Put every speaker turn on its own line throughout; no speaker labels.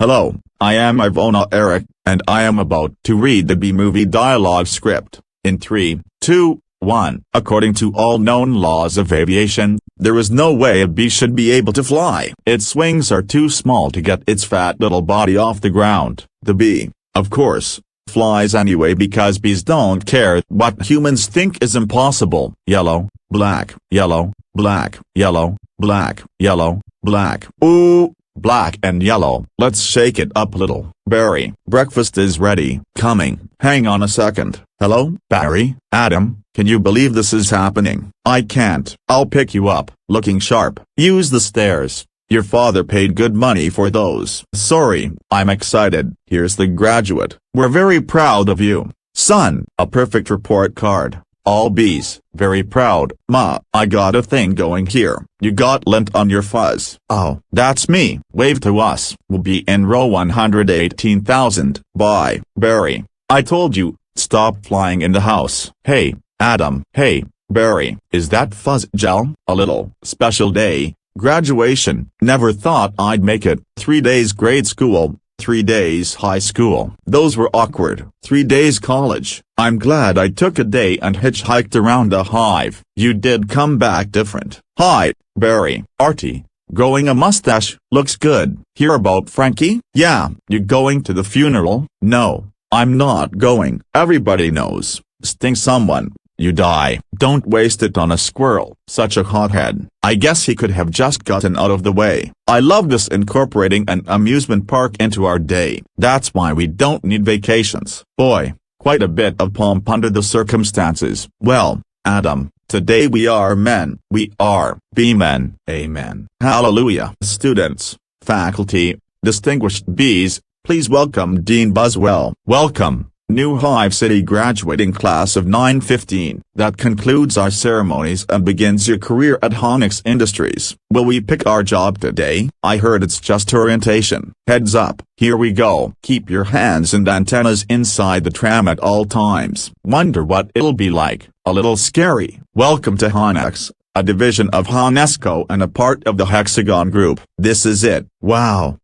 Hello, I am IVONA Eric, and I am about to read the B-movie dialogue script. In 3, 2, 1. According to all known laws of aviation, there is no way a bee should be able to fly. Its wings are too small to get its fat little body off the ground. The bee, of course, flies anyway because bees don't care what humans think is impossible. Yellow, black, yellow, black, yellow, black, yellow, black. Ooh! Black and yellow. Let's shake it up a little. Barry, breakfast is ready. Coming. Hang on a second. Hello, Barry? Adam, can you believe this is happening? I can't. I'll pick you up. Looking sharp. Use the stairs. Your father paid good money for those. Sorry, I'm excited. Here's the graduate. We're very proud of you. Son, a perfect report card. All B's, very proud. Ma, I got a thing going here. You got lint on your fuzz. Oh, that's me. Wave to us. We'll be in row 118,000. Bye, Barry. I told you, stop flying in the house. Hey, Adam. Hey, Barry. Is that fuzz gel? A little. Special day. Graduation. Never thought I'd make it. 3 days grade school. 3 days high school. Those were awkward. 3 days college. I'm glad I took a day and hitchhiked around the hive. You did come back different. Hi, Barry. Artie. Growing a mustache. Looks good. Hear about Frankie? Yeah. You going to the funeral? No, I'm not going. Everybody knows. Sting someone. You die. Don't waste it on a squirrel. Such a hothead. I guess he could have just gotten out of the way. I love this incorporating an amusement park into our day. That's why we don't need vacations. Boy, quite a bit of pomp under the circumstances. Well, Adam, today we are men. We are B-men. Amen. Hallelujah. Students, faculty, distinguished B's, please welcome Dean Buswell. Welcome. New Hive City graduating class of 915. That concludes our ceremonies and begins your career at Honix Industries. Will we pick our job today? I heard it's just orientation. Heads up, here we go. Keep your hands and antennas inside the tram at all times. Wonder what it'll be like. A little scary. Welcome to Honix, a division of Honesco and a part of the Hexagon Group. This is it. Wow.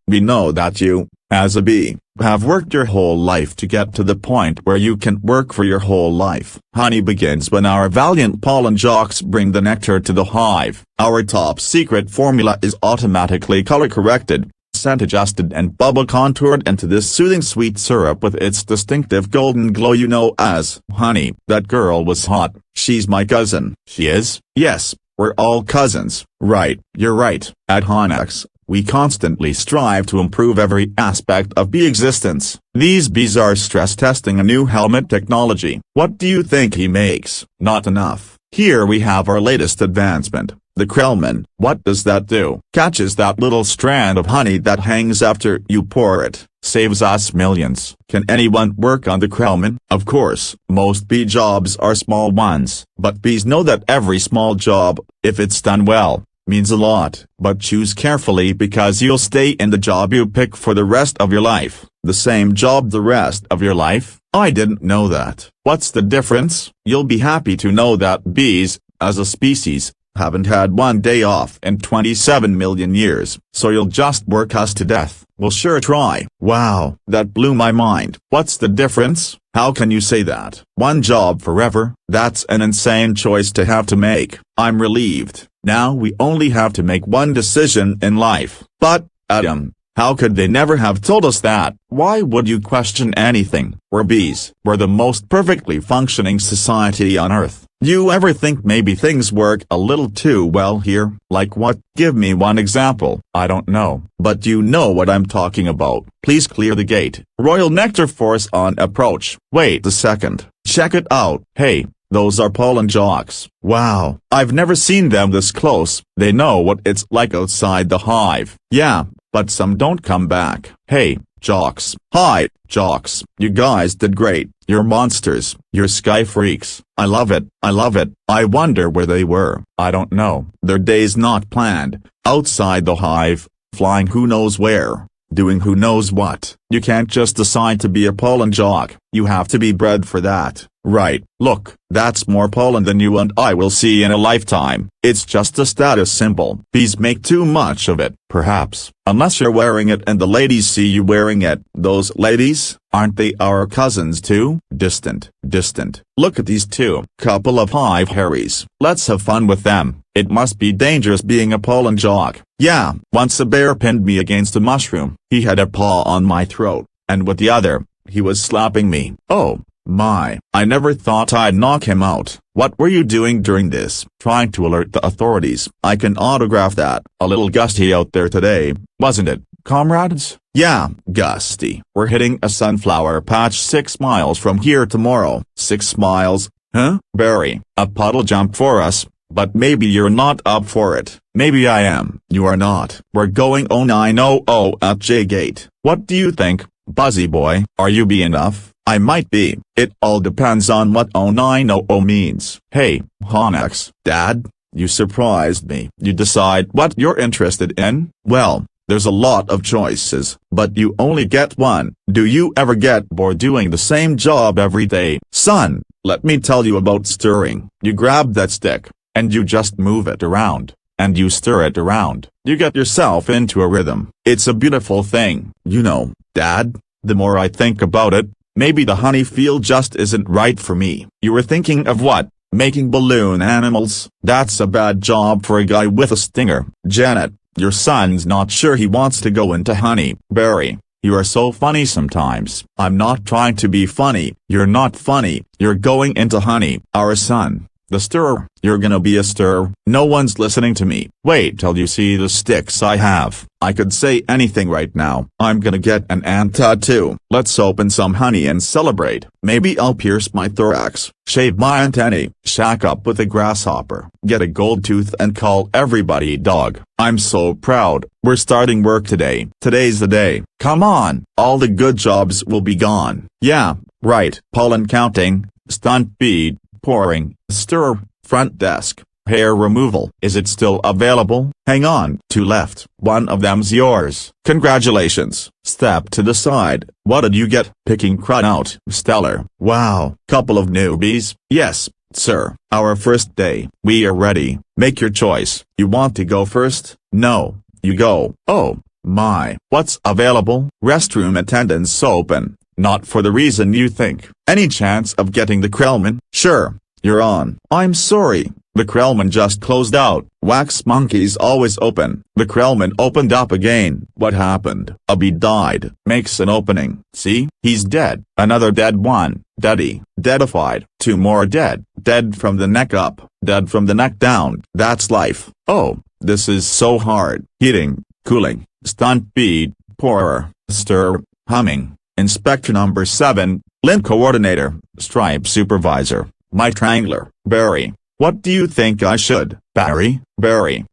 We know that you, as a bee, have worked your whole life to get to the point where you can work for your whole life. Honey begins when our valiant pollen jocks bring the nectar to the hive. Our top secret formula is automatically color corrected, scent adjusted and bubble contoured into this soothing sweet syrup with its distinctive golden glow you know as honey. That girl was hot. She's my cousin. She is? Yes, we're all cousins. Right, you're right. At Honix, we constantly strive to improve every aspect of bee existence. These bees are stress testing a new helmet technology. What do you think he makes? Not enough. Here we have our latest advancement, the Krellman. What does that do? Catches that little strand of honey that hangs after you pour it. Saves us millions. Can anyone work on the Krellman? Of course, most bee jobs are small ones, but bees know that every small job, if it's done well, means a lot. But choose carefully because you'll stay in the job you pick for the rest of your life. The same job the rest of your life? I didn't know that. What's the difference? You'll be happy to know that bees, as a species, haven't had one day off in 27 million years. So you'll just work us to death. We'll sure try. Wow, that blew my mind. What's the difference? How can you say that? One job forever? That's an insane choice to have to make. I'm relieved. Now we only have to make one decision in life. But, Adam, how could they never have told us that? Why would you question anything? We're bees. We're the most perfectly functioning society on Earth. You ever think maybe things work a little too well here? Like what? Give me one example. I don't know. But you know what I'm talking about. Please clear the gate. Royal Nectar Force on approach. Wait a second. Check it out. Hey, those are pollen jocks. Wow, I've never seen them this close. They know what it's like outside the hive. Yeah, but some don't come back. Hey, jocks. Hi, jocks. You guys did great. You're monsters. You're sky freaks. I love it. I wonder where they were. I don't know. Their day's not planned. Outside the hive, flying who knows where, doing who knows what. You can't just decide to be a pollen jock. You have to be bred for that. Right, look, that's more pollen than you and I will see in a lifetime. It's just a status symbol. Bees make too much of it, perhaps, unless you're wearing it and the ladies see you wearing it. Those ladies, aren't they our cousins too? Distant. Look at these two. Couple of hive Harrys. Let's have fun with them. It must be dangerous being a pollen jog. Yeah, once a bear pinned me against a mushroom. He had a paw on my throat, and with the other, he was slapping me. Oh my, I never thought I'd knock him out. What were you doing during this? Trying to alert the authorities. I can autograph that. A little gusty out there today, wasn't it, comrades? Yeah, gusty. We're hitting a sunflower patch 6 miles from here tomorrow. 6 miles? Huh? Barry, a puddle jump for us, but maybe you're not up for it. Maybe I am. You are not. We're going 0900 at J-Gate. What do you think, Buzzy boy? Are you be enough? I might be. It all depends on what 0900 means. Hey, Honex. Dad, you surprised me. You decide what you're interested in? Well, there's a lot of choices, but you only get one. Do you ever get bored doing the same job every day? Son, let me tell you about stirring. You grab that stick, and you just move it around, and you stir it around. You get yourself into a rhythm. It's a beautiful thing. You know, Dad, the more I think about it, maybe the honey field just isn't right for me. You were thinking of what? Making balloon animals? That's a bad job for a guy with a stinger. Janet, your son's not sure he wants to go into honey. Barry, you are so funny sometimes. I'm not trying to be funny. You're not funny. You're going into honey. Our son, the stirrer. You're gonna be a stirrer. No one's listening to me. Wait till you see the sticks I have. I could say anything right now. I'm gonna get an ant tattoo. Let's open some honey and celebrate. Maybe I'll pierce my thorax, shave my antennae, shack up with a grasshopper, get a gold tooth and call everybody dog. I'm so proud. We're starting work today. Today's the day. Come on. All the good jobs will be gone. Yeah, right. Pollen counting, stunt bead, pouring, stirrer, front desk, hair removal. Is it still available? Hang on. 2 left. One of them's yours. Congratulations. Step to the side. What did you get? Picking crud out. Stellar. Wow. Couple of newbies. Yes, sir. Our first day. We are ready. Make your choice. You want to go first? No. You go. Oh, my. What's available? Restroom attendants open. Not for the reason you think. Any chance of getting the Krellman? Sure. You're on. I'm sorry. The Krellman just closed out. Wax monkey's always open. The Krellman opened up again. What happened? A bee died. Makes an opening. See? He's dead. Another dead one. Deady. Deadified. 2 more dead. Dead from the neck up. Dead from the neck down. That's life. Oh, this is so hard. Heating. Cooling. Stunt bead. Pourer. Stir. Humming. Inspector number 7. Lint coordinator. Stripe supervisor. My triangler. Barry. What do you think I should? Barry?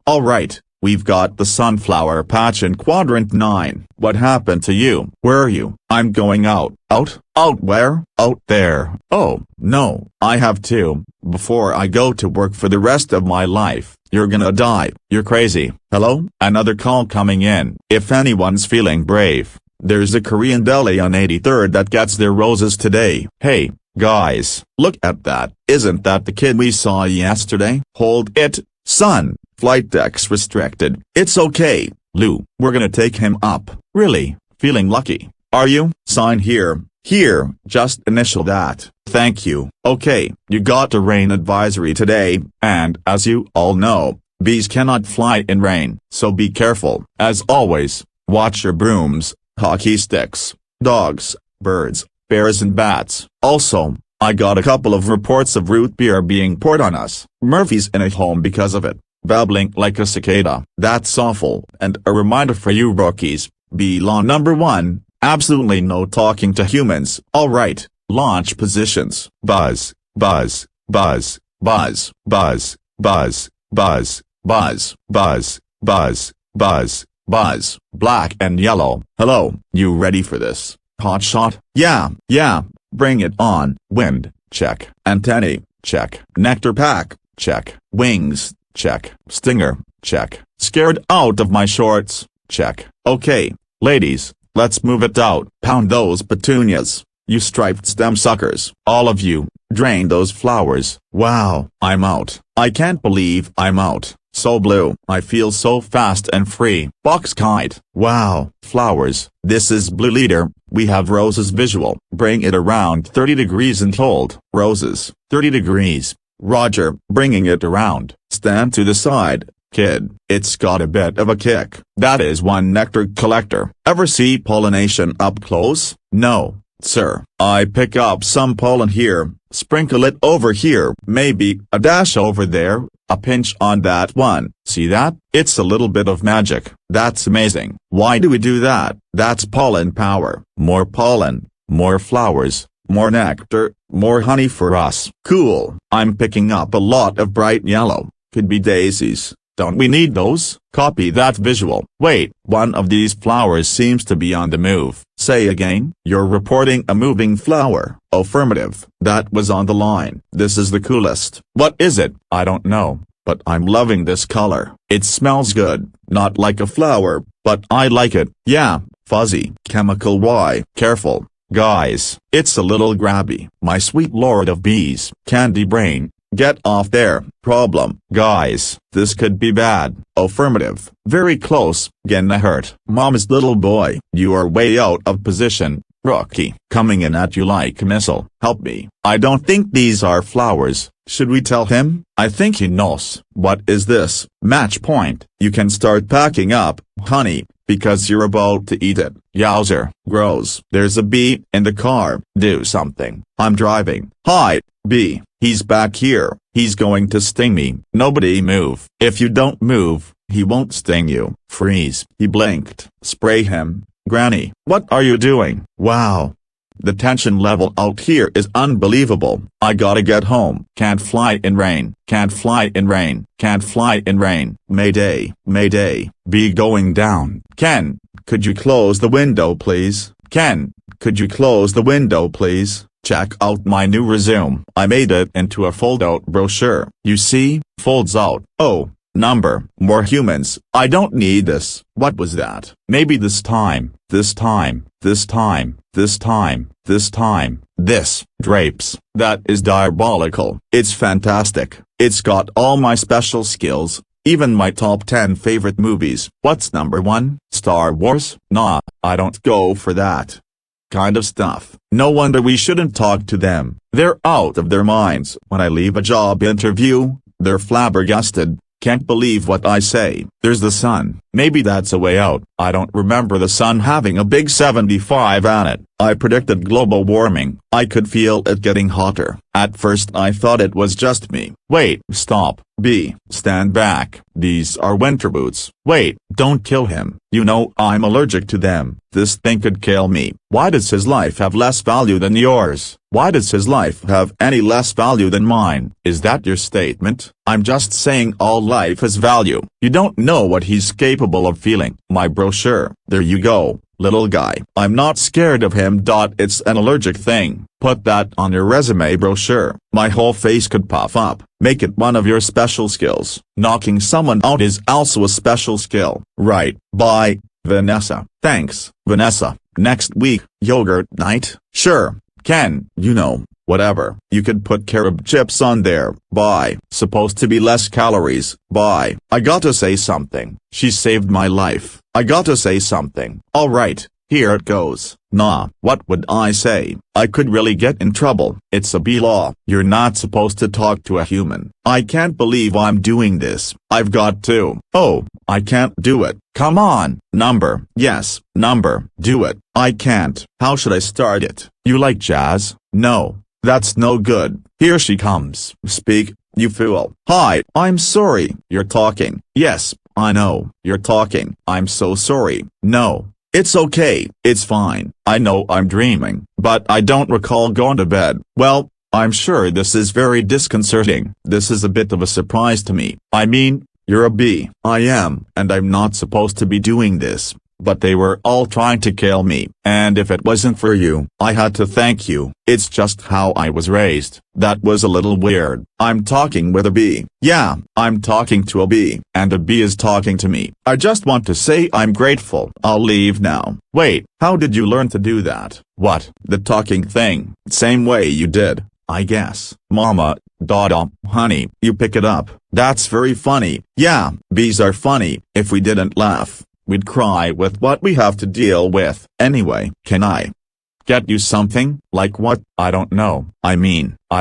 Alright, we've got the sunflower patch in quadrant 9. What happened to you? Where are you? I'm going out. Out? Out where? Out there. Oh, no, I have to. Before I go to work for the rest of my life. You're gonna die. You're crazy. Hello? Another call coming in. If anyone's feeling brave, there's a Korean deli on 83rd that gets their roses today. Hey. Guys, look at that. Isn't that the kid we saw yesterday? Hold it, son. Flight decks restricted. It's okay, Lou. We're gonna take him up. Really? Feeling lucky? Are you? Sign here. Here, just initial that. Thank you. Okay, you got a rain advisory today, and as you all know, bees cannot fly in rain, so be careful. As always, watch your brooms, hockey sticks, dogs, birds, bears and bats. Also, I got a couple of reports of root beer being poured on us. Murphy's in a home because of it, babbling like a cicada. That's awful. And a reminder for you rookies, bee law number 1, absolutely no talking to humans. Alright, launch positions. Buzz, buzz, buzz, buzz, buzz, buzz, buzz, buzz, buzz, buzz, buzz, buzz, black and yellow. Hello, you ready for this? Hot shot? Yeah, bring it on. Wind, check. Antennae, check. Nectar pack, check. Wings, check. Stinger, check. Scared out of my shorts, check. Okay, ladies, let's move it out. Pound those petunias. you striped stem suckers. All of you, drain those flowers. Wow, I'm out. I can't believe I'm out. So blue. I feel so fast and free. Box kite. Wow. Flowers. This is blue leader. We have roses visual. Bring it around 30 degrees and hold. Roses. 30 degrees. Roger. Bringing it around. Stand to the side. Kid. It's got a bit of a kick. That is one nectar collector. Ever see pollination up close? No, sir. I pick up some pollen here, sprinkle it over here, maybe a dash over there, a pinch on that one. See that? It's a little bit of magic. That's amazing. Why do we do that? That's pollen power. More pollen, more flowers, more nectar, more honey for us. Cool. I'm picking up a lot of bright yellow. Could be daisies. Don't we need those? Copy that visual. Wait, one of these flowers seems to be on the move. Say again. You're reporting a moving flower. Affirmative. That was on the line. This is the coolest. What is it? I don't know, but I'm loving this color. It smells good. Not like a flower, but I like it. Yeah, fuzzy. Chemical Y. Careful, guys. It's a little grabby. My sweet lord of bees. Candy brain. Get off there. Problem. Guys, this could be bad. Affirmative. Very close. Gonna hurt. Mom's little boy. You are way out of position. Rookie. Coming in at you like a missile. Help me. I don't think these are flowers. Should we tell him? I think he knows. What is this? Match point. You can start packing up, honey, because you're about to eat it. Yowzer. Gross. There's a bee in the car. Do something. I'm driving. Hi, bee. He's back here. He's going to sting me. Nobody move. If you don't move, he won't sting you. Freeze. He blinked. Spray him. Granny. What are you doing? Wow. The tension level out here is unbelievable. I gotta get home. Can't fly in rain. Can't fly in rain. Can't fly in rain. Mayday. Mayday. Bee going down. Ken, could you close the window please? Ken, could you close the window please? Check out my new resume. I made it into a fold-out brochure. You see, folds out. Oh, number. More humans. I don't need this. What was that? Maybe this time. This time. This time. This time. This time. This. Drapes. That is diabolical. It's fantastic. It's got all my special skills. Even my top 10 favorite movies. What's number 1? Star Wars? Nah, I don't go for that kind of stuff. No wonder we shouldn't talk to them. They're out of their minds. When I leave a job interview, they're flabbergasted. Can't believe what I say. There's the sun. Maybe that's a way out. I don't remember the sun having a big 75 on it. I predicted global warming. I could feel it getting hotter. At first I thought it was just me. Wait, stop. B. Stand back. These are winter boots. Wait, don't kill him. You know I'm allergic to them. This thing could kill me. Why does his life have less value than yours? Why does his life have any less value than mine? Is that your statement? I'm just saying all life has value. You don't know what he's capable of feeling. My brochure. There you go, little guy. I'm not scared of him. It's an allergic thing. Put that on your resume brochure. My whole face could puff up. Make it one of your special skills. Knocking someone out is also a special skill. Right. Bye, Vanessa. Thanks, Vanessa. Next week, yogurt night? Sure. Ken, you know, whatever. You could put carob chips on there. Bye. Supposed to be less calories. Bye. I gotta say something. She saved my life. I gotta say something. Alright, here it goes. Nah, what would I say? I could really get in trouble. It's a B-law. You're not supposed to talk to a human. I can't believe I'm doing this. I've got to. Oh, I can't do it. Come on. Number. Yes, number. Do it. I can't. How should I start it? You like jazz? No, that's no good. Here she comes. Speak, you fool. Hi, I'm sorry. You're talking. Yes, I know. You're talking. I'm so sorry. No. It's okay, it's fine. I know I'm dreaming, but I don't recall going to bed. Well, I'm sure this is very disconcerting. This is a bit of a surprise to me. I mean, you're a bee. I am, and I'm not supposed to be doing this. but they were all trying to kill me. And if it wasn't for you, I had to thank you. It's just how I was raised. That was a little weird. I'm talking with a bee. Yeah, I'm talking to a bee, and a bee is talking to me. I just want to say I'm grateful. I'll leave now. Wait, how did you learn to do that? What? The talking thing. Same way you did, I guess. Mama, Dada, honey, you pick it up. That's very funny. Yeah, bees are funny. If we didn't laugh, we'd cry with what we have to deal with. Anyway, can I get you something? Like what? I don't know. I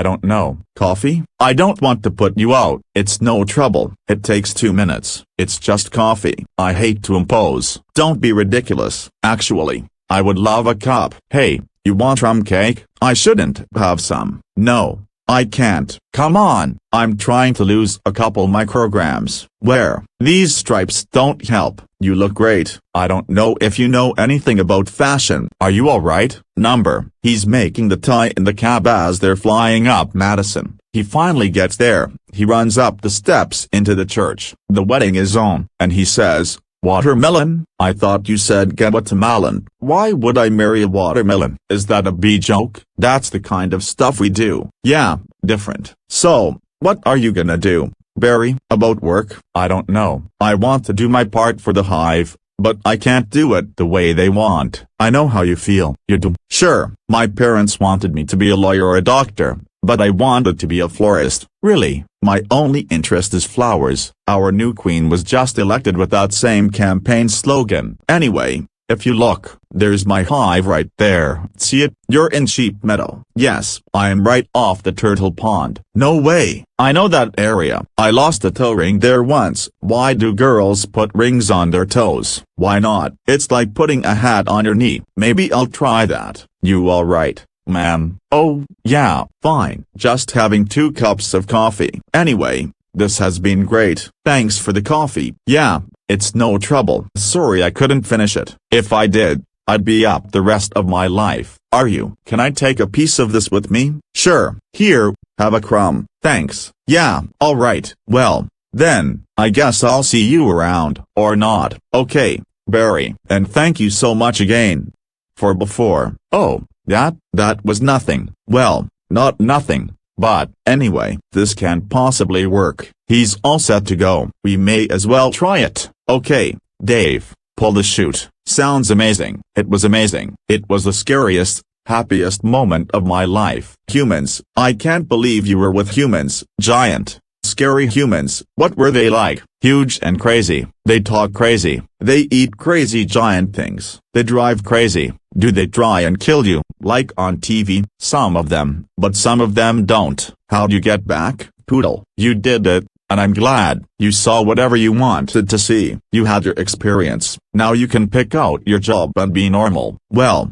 don't know. Coffee? I don't want to put you out. It's no trouble. It takes 2 minutes. It's just coffee. I hate to impose. Don't be ridiculous. Actually, I would love a cup. Hey, you want rum cake? I shouldn't have some. No, I can't. Come on, I'm trying to lose a couple micrograms. Where? These stripes don't help. You look great. I don't know if you know anything about fashion. Are you alright? Number. He's making the tie in the cab as they're flying up Madison. He finally gets there. He runs up the steps into the church. The wedding is on, and he says, "Watermelon? I thought you said guatemalan. Why would I marry a watermelon?" Is that a bee joke? That's the kind of stuff we do. Yeah, different. So, what are you gonna do, Barry? About work? I don't know. I want to do my part for the hive, but I can't do it the way they want. I know how you feel. You do. Sure, my parents wanted me to be a lawyer or a doctor, but I wanted to be a florist. Really, my only interest is flowers. Our new queen was just elected with that same campaign slogan. Anyway, if you look, there's my hive right there. See it? You're in Sheep Meadow. Yes, I am right off the turtle pond. No way. I know that area. I lost a toe ring there once. Why do girls put rings on their toes? Why not? It's like putting a hat on your knee. Maybe I'll try that. You alright, ma'am? Oh, yeah, fine. Just having 2 cups of coffee. Anyway, this has been great. Thanks for the coffee. Yeah, it's no trouble. Sorry I couldn't finish it. If I did, I'd be up the rest of my life. Are you? Can I take a piece of this with me? Sure. Here, have a crumb. Thanks. Yeah, alright. Well, then, I guess I'll see you around. Or not. Okay, Barry. And thank you so much again for before. Oh, that was nothing. Well, not nothing. But, anyway, this can't possibly work. He's all set to go. We may as well try it. Okay, Dave, pull the chute. Sounds amazing. It was amazing. It was the scariest, happiest moment of my life. Humans. I can't believe you were with humans. Giant, scary humans. What were they like? Huge and crazy. They talk crazy. They eat crazy giant things. They drive crazy. Do they try and kill you, like on TV? Some of them, but some of them don't. How'd you get back, Poodle? You did it, and I'm glad. You saw whatever you wanted to see. You had your experience. Now you can pick out your job and be normal. Well,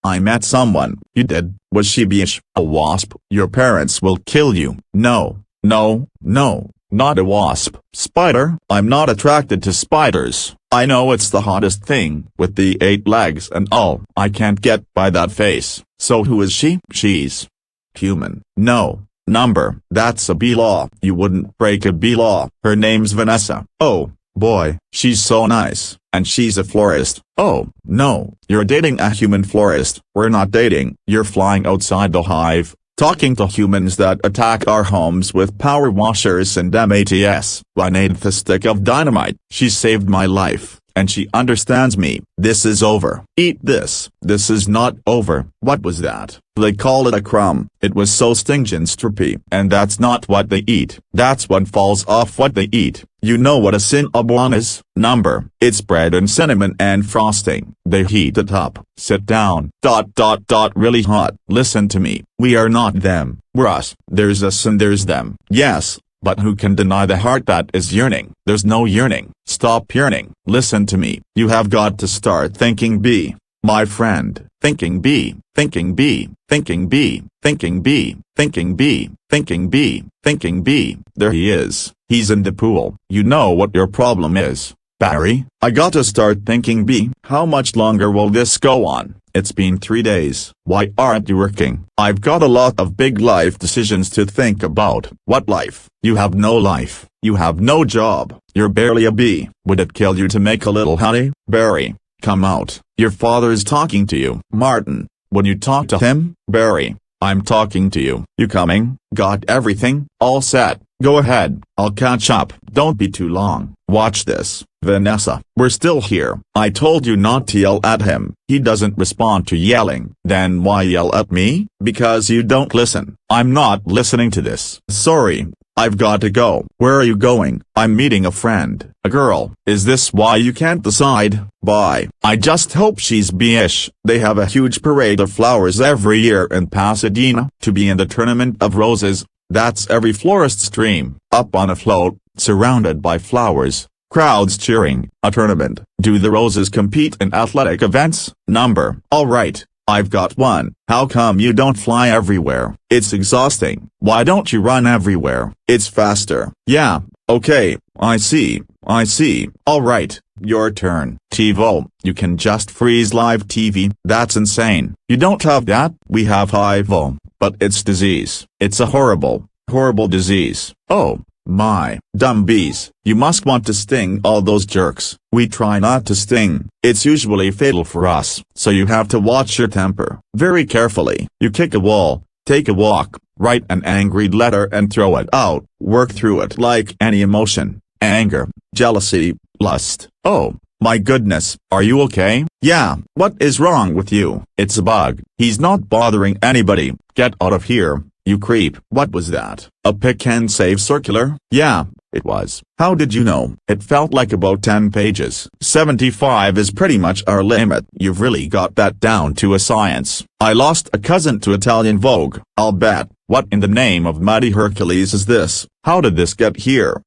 I met someone. You did? Was she beeish? A wasp? Your parents will kill you. No, not a wasp. Spider? I'm not attracted to spiders. I know it's the hottest thing, with the 8 legs and all. I can't get by that face. So who is she? She's human. No. Number. That's a bee law. You wouldn't break a bee law. Her name's Vanessa. Oh, boy. She's so nice. And she's a florist. Oh, no. You're dating a human florist. We're not dating. You're flying outside the hive, talking to humans that attack our homes with power washers and MATS. I need the stick of dynamite. She saved my life, and she understands me. This is over. Eat this. This is not over. What was that? They call it a crumb. It was so stinging stroopy. And that's not what they eat. That's what falls off what they eat. You know what a cinnabon is? Number. It's bread and cinnamon and frosting. They heat it up. Sit down. Really hot. Listen to me. We are not them. We're us. There's us and there's them. Yes. But who can deny the heart that is yearning? There's no yearning. Stop yearning. Listen to me. You have got to start thinking bee. My friend. Thinking bee. Thinking bee. Thinking bee. Thinking bee. Thinking bee. Thinking bee. Thinking bee. There he is. He's in the pool. You know what your problem is. Barry, I gotta start thinking B. How much longer will this go on? It's been 3 days. Why aren't you working? I've got a lot of big life decisions to think about. What life? You have no life. You have no job. You're barely a bee. Would it kill you to make a little honey? Barry, come out. Your father's talking to you. Martin, when you talk to him? Barry, I'm talking to you. You coming? Got everything? All set. Go ahead. I'll catch up. Don't be too long. Watch this. Vanessa, we're still here. I told you not to yell at him. He doesn't respond to yelling. Then why yell at me? Because you don't listen. I'm not listening to this. Sorry. I've got to go. Where are you going? I'm meeting a friend. A girl. Is this why you can't decide? Bye. I just hope she's B-ish. They have a huge parade of flowers every year in Pasadena. To be in the Tournament of Roses, that's every florist's dream. Up on a float, surrounded by flowers, crowds cheering. A tournament. Do the Roses compete in athletic events? Number. Alright. I've got one. How come you don't fly everywhere? It's exhausting. Why don't you run everywhere? It's faster. Yeah, okay, I see. Alright, your turn. TiVo, you can just freeze live TV. That's insane. You don't have that? We have IVO, but it's disease. It's a horrible disease. Oh my, dumb bees. You must want to sting all those jerks. We try not to sting. It's usually fatal for us, so you have to watch your temper. Very carefully. You kick a wall, take a walk, write an angry letter and throw it out. Work through it like any emotion. Anger, jealousy, lust. Oh, my goodness, are you okay? Yeah, what is wrong with you? It's a bug. He's not bothering anybody. Get out of here. You creep. What was that? A pick and save circular? Yeah, it was. How did you know? It felt like about 10 pages. 75 is pretty much our limit. You've really got that down to a science. I lost a cousin to Italian Vogue, I'll bet. What in the name of Mighty Hercules is this? How did this get here?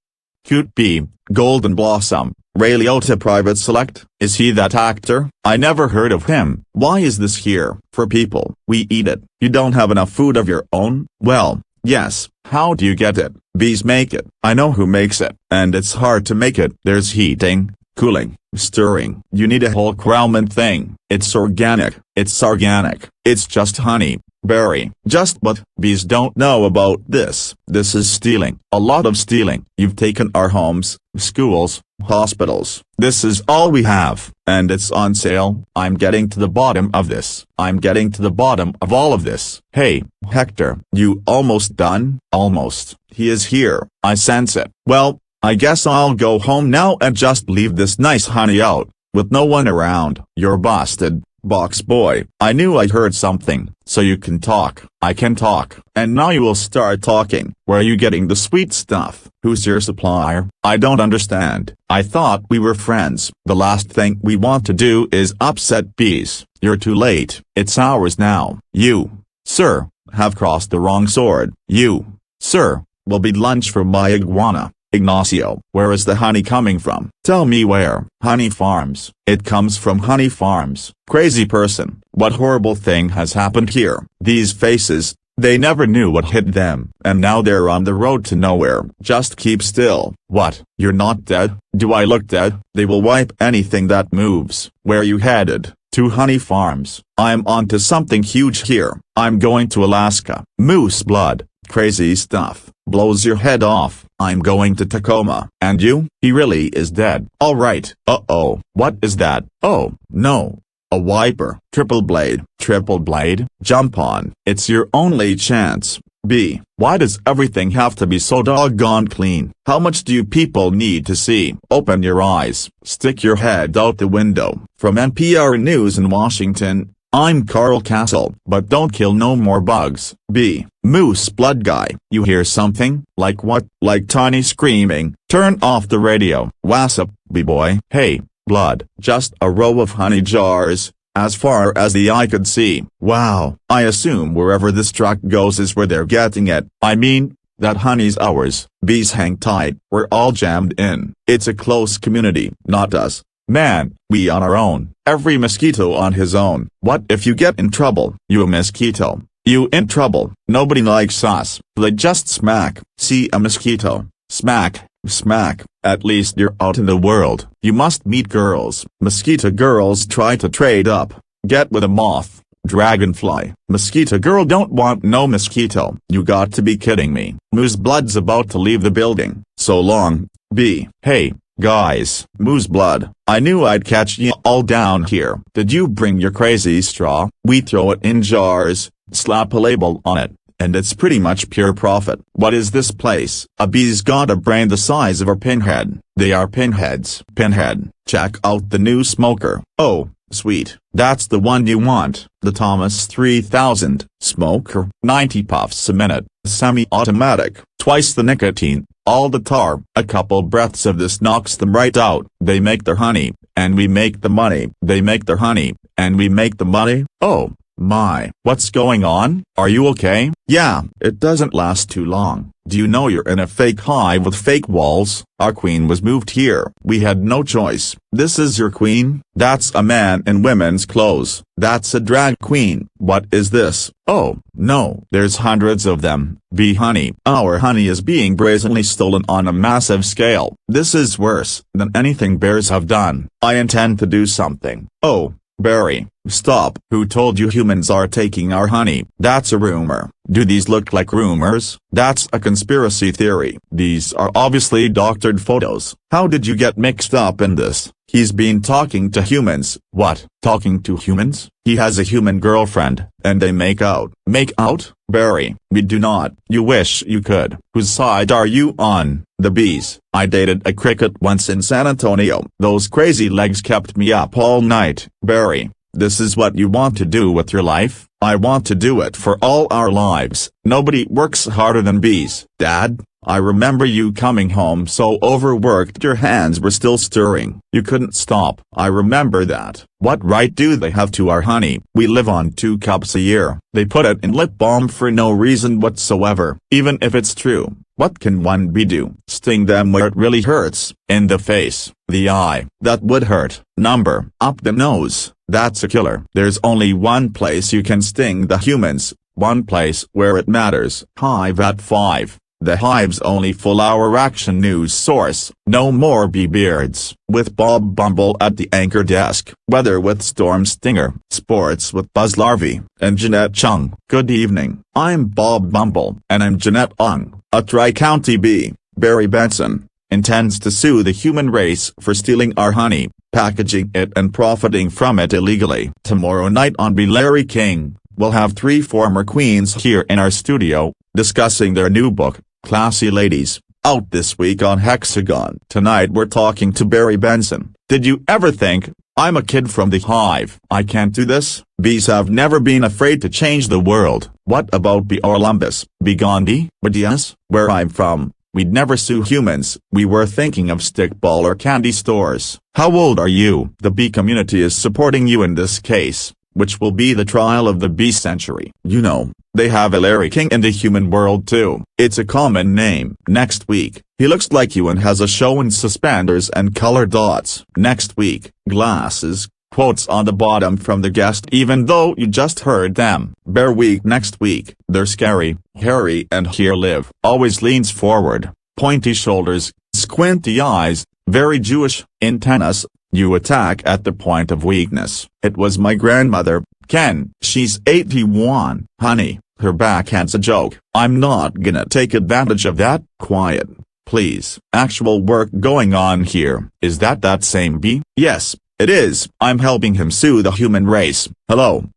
Cute Bee, Golden Blossom, Ray Liotta Private Select. Is he that actor? I never heard of him. Why is this here? For people. We eat it. You don't have enough food of your own? Well, yes. How do you get it? Bees make it. I know who makes it. And it's hard to make it. There's heating, cooling, stirring. You need a whole Krauman thing. It's organic. It's just honey. Barry, just what? Bees don't know about this. This is stealing. A lot of stealing. You've taken our homes, schools, hospitals. This is all we have. And it's on sale. I'm getting to the bottom of this. I'm getting to the bottom of all of this. Hey, Hector, you almost done? Almost. He is here. I sense it. Well, I guess I'll go home now and just leave this nice honey out, with no one around. You're busted. Box boy. I knew I'd heard something. So you can talk. I can talk. And now you will start talking. Where are you getting the sweet stuff? Who's your supplier? I don't understand. I thought we were friends. The last thing we want to do is upset bees. You're too late. It's ours now. You, sir, have crossed the wrong sword. You, sir, will be lunch for my iguana. Ignacio, where is the honey coming from? Tell me where. Honey farms. It comes from honey farms. Crazy person. What horrible thing has happened here? These faces, they never knew what hit them, and now they're on the road to nowhere. Just keep still. What? You're not dead? Do I look dead? They will wipe anything that moves. Where you headed? To honey farms. I'm onto something huge here. I'm going to Alaska. Moose blood. Crazy stuff. Blows your head off. I'm going to Tacoma. And you? He really is dead. Alright. Uh-oh. What is that? Oh, no. A wiper. Triple blade. Triple blade? Jump on. It's your only chance. B. Why does everything have to be so doggone clean? How much do you people need to see? Open your eyes. Stick your head out the window. From NPR News in Washington, I'm Carl Castle. But don't kill no more bugs. B. Moose blood guy. You hear something? Like what? Like Tiny screaming. Turn off the radio. What's-up, B-boy? Hey, blood. Just a row of honey jars, as far as the eye could see. Wow. I assume wherever this truck goes is where they're getting it. I mean, that honey's ours. Bees hang tight. We're all jammed in. It's a close community. Not us. Man, we on our own. Every mosquito on his own. What if you get in trouble? You a mosquito. You in trouble. Nobody likes us. They just smack. See a mosquito. Smack. Smack, at least you're out in the world. You must meet girls. Mosquito girls try to trade up. Get with a moth. Dragonfly. Mosquito girl don't want no mosquito. You got to be kidding me. Moose Blood's about to leave the building. So long, B. Hey, guys. Moose Blood, I knew I'd catch you all down here. Did you bring your crazy straw? We throw it in jars, slap a label on it, and it's pretty much pure profit. What is this place? A bee's got a brain the size of a pinhead. They are pinheads. Pinhead, check out the new smoker. Oh, sweet. That's the one you want. The Thomas 3000 smoker. 90 puffs a minute. Semi-automatic. Twice the nicotine. All the tar. A couple breaths of this knocks them right out. They make their honey, and we make the money. They make their honey, and we make the money. Oh my. What's going on? Are you okay? Yeah, it doesn't last too long. Do you know you're in a fake hive with fake walls? Our queen was moved here. We had no choice. This is your queen? That's a man in women's clothes. That's a drag queen. What is this? Oh, no. There's hundreds of them. Bee honey. Our honey is being brazenly stolen on a massive scale. This is worse than anything bears have done. I intend to do something. Oh, Barry, stop. Who told you humans are taking our honey? That's a rumor. Do these look like rumors? That's a conspiracy theory. These are obviously doctored photos. How did you get mixed up in this? He's been talking to humans. What? Talking to humans? He has a human girlfriend, and they make out. Make out? Barry, we do not. You wish you could. Whose side are you on? The bees. I dated a cricket once in San Antonio. Those crazy legs kept me up all night. Barry, this is what you want to do with your life? I want to do it for all our lives. Nobody works harder than bees. Dad, I remember you coming home so overworked your hands were still stirring. You couldn't stop. I remember that. What right do they have to our honey? We live on 2 cups a year. They put it in lip balm for no reason whatsoever. Even if it's true, what can one bee do? Sting them where it really hurts. In the face, the eye. That would hurt. Number. Up the nose. That's a killer. There's only one place you can sting the humans. One place where it matters. Hive at 5. The Hive's only full-hour action news source. No more bee beards. With Bob Bumble at the anchor desk. Weather with Storm Stinger. Sports with Buzz Larvey and Jeanette Chung. Good evening. I'm Bob Bumble. And I'm Jeanette Ung. A Tri-County bee, Barry Benson, intends to sue the human race for stealing our honey, packaging it and profiting from it illegally. Tomorrow night on Be Larry King, we'll have 3 former queens here in our studio, discussing their new book, Classy Ladies, out this week on Hexagon. Tonight we're talking to Barry Benson. Did you ever think, I'm a kid from the hive, I can't do this? Bees have never been afraid to change the world. What about Bee Orlumbus, Bee Gandhi? But yes, where I'm from, we'd never sue humans. We were thinking of stickball or candy stores. How old are you? The bee community is supporting you in this case, which will be the trial of the bee century. You know, they have a Larry King in the human world too. It's a common name. Next week, he looks like you and has a show in suspenders and color dots. Next week, glasses, quotes on the bottom from the guest even though you just heard them. Bear week next week. They're scary, hairy and here live. Always leans forward, pointy shoulders, squinty eyes, very Jewish. In tennis, you attack at the point of weakness. It was my grandmother, Ken. She's 81. Honey, her backhand's a joke. I'm not gonna take advantage of that. Quiet, please. Actual work going on here. Is that same bee? Yes, it is. I'm helping him sue the human race. Hello,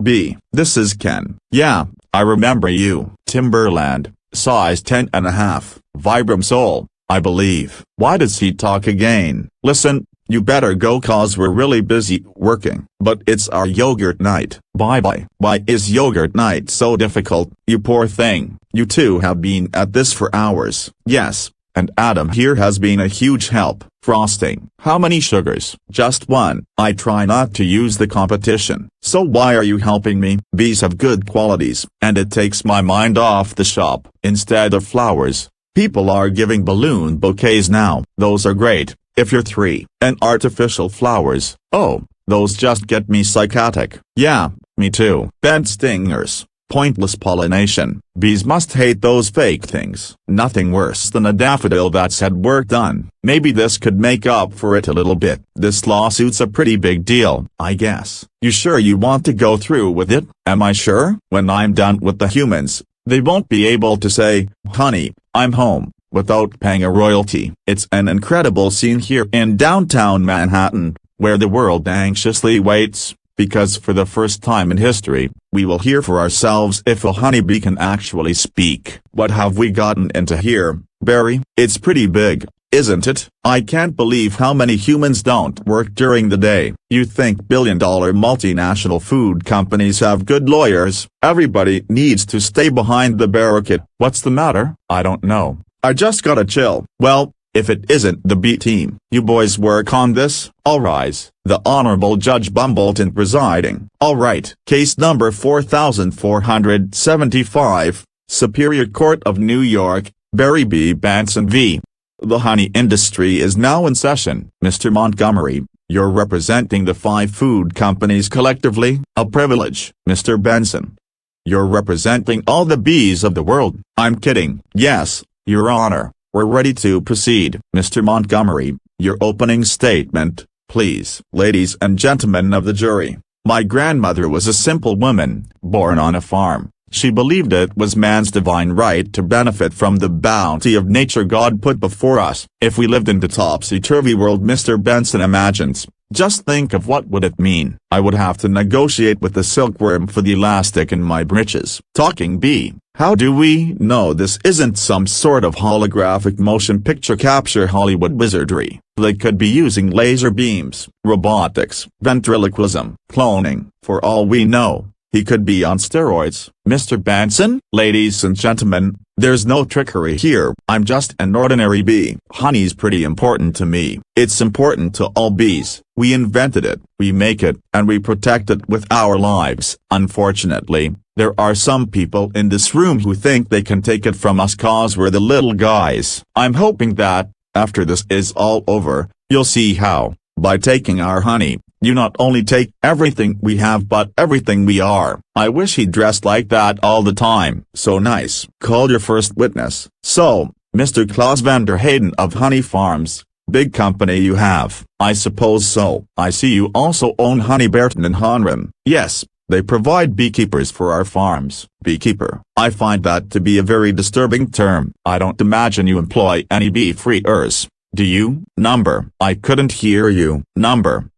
B. This is Ken. Yeah, I remember you. Timberland, size 10.5, Vibram Soul, I believe. Why does he talk again? Listen, you better go cause we're really busy working. But it's our yogurt night. Bye-bye. Why is yogurt night so difficult? You poor thing. You two have been at this for hours. Yes, and Adam here has been a huge help. Frosting. How many sugars? Just 1. I try not to use the competition. So why are you helping me? Bees have good qualities, and it takes my mind off the shop. Instead of flowers, people are giving balloon bouquets now. Those are great, if you're 3. And artificial flowers, oh, those just get me psychotic. Yeah, me too. Bed stingers. pointless pollination. Bees must hate those fake things. Nothing worse than a daffodil that's had work done. Maybe this could make up for it a little bit. This lawsuit's a pretty big deal, I guess. You sure you want to go through with it? Am I sure? When I'm done with the humans, they won't be able to say, "Honey, I'm home," without paying a royalty. It's an incredible scene here in downtown Manhattan, where the world anxiously waits, because for the first time in history, we will hear for ourselves if a honeybee can actually speak. What have we gotten into here, Barry? It's pretty big, isn't it? I can't believe how many humans don't work during the day. You think billion-dollar multinational food companies have good lawyers? Everybody needs to stay behind the barricade. What's the matter? I don't know. I just got a chill. Well, if it isn't the B team. You boys work on this? All rise. The Honorable Judge Bumbleton presiding. All right. Case number 4475, Superior Court of New York, Barry B. Benson v. The honey industry is now in session. Mr. Montgomery, you're representing the 5 food companies collectively. A privilege. Mr. Benson, you're representing all the bees of the world. I'm kidding. Yes, Your Honor. We're ready to proceed. Mr. Montgomery, your opening statement, please. Ladies and gentlemen of the jury, my grandmother was a simple woman, born on a farm. She believed it was man's divine right to benefit from the bounty of nature God put before us. If we lived in the topsy-turvy world Mr. Benson imagines, just think of what would it mean. I would have to negotiate with the silkworm for the elastic in my breeches. Talking bee. How do we know this isn't some sort of holographic motion picture capture Hollywood wizardry? They could be using laser beams, robotics, ventriloquism, cloning. For all we know, he could be on steroids. Mr. Benson? Ladies and gentlemen, there's no trickery here. I'm just an ordinary bee. Honey's pretty important to me. It's important to all bees. We invented it, we make it, and we protect it with our lives. Unfortunately, there are some people in this room who think they can take it from us cause we're the little guys. I'm hoping that, after this is all over, you'll see how, by taking our honey, you not only take everything we have but everything we are. I wish he dressed like that all the time. So nice. Call your first witness. So, Mr. Klaus Vander Hayden of Honey Farms, big company you have. I suppose so. I see you also own Honey Burton and Honram. Yes, they provide beekeepers for our farms. Beekeeper. I find that to be a very disturbing term. I don't imagine you employ any bee-freers. Do you? Number. I couldn't hear you. Number.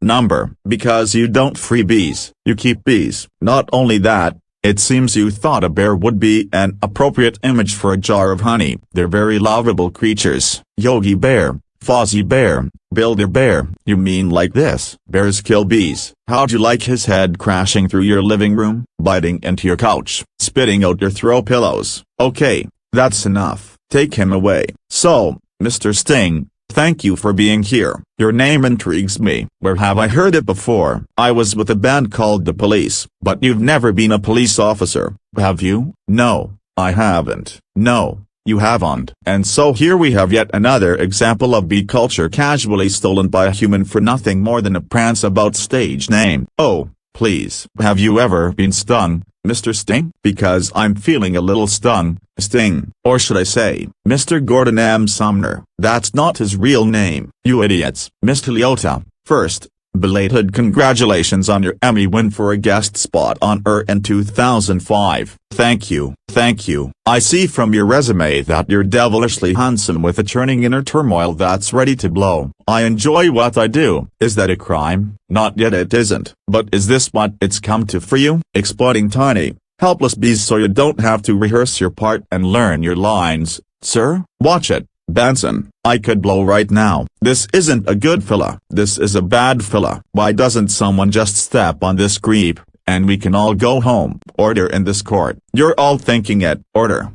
Because you don't free bees, you keep bees. Not only that, it seems you thought a bear would be an appropriate image for a jar of honey. They're very lovable creatures. Yogi Bear, Fozzie Bear, Builder Bear. You mean like this? Bears kill bees. How'd you like his head crashing through your living room, biting into your couch, spitting out your throw pillows? Okay, that's enough. Take him away. So, Mr. Sting, thank you for being here. Your name intrigues me. Where have I heard it before? I was with a band called The Police. But you've never been a police officer, have you? No, I haven't. No, you haven't. And so here we have yet another example of bee culture casually stolen by a human for nothing more than a prance about stage name. Oh, please. Have you ever been stung, Mr. Sting? Because I'm feeling a little stung, Sting. Or should I say, Mr. Gordon M. Sumner. That's not his real name. You idiots. Mr. Liotta, first, belated congratulations on your Emmy win for a guest spot on in 2005. Thank you. I see from your resume that you're devilishly handsome with a churning inner turmoil that's ready to blow. I enjoy what I do. Is that a crime? Not yet, it isn't. But is this what it's come to for you? Exploiting tiny, helpless bees so you don't have to rehearse your part and learn your lines, sir? Watch it, Benson. I could blow right now. This isn't a good fella. This is a bad fella. Why doesn't someone just step on this creep, and we can all go home? Order in this court. You're all thinking it. Order.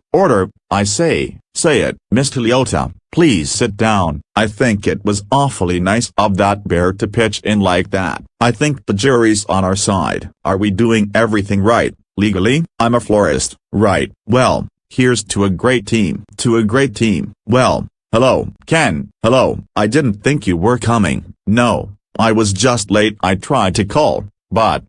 I say it. Mr. Liotta, please sit down. I think it was awfully nice of that bear to pitch in like that. I think the jury's on our side. Are we doing everything right, legally? I'm a florist. Right. Well, here's to a great team. Well, hello, Ken. Hello. I didn't think you were coming. No, I was just late. I tried to call, but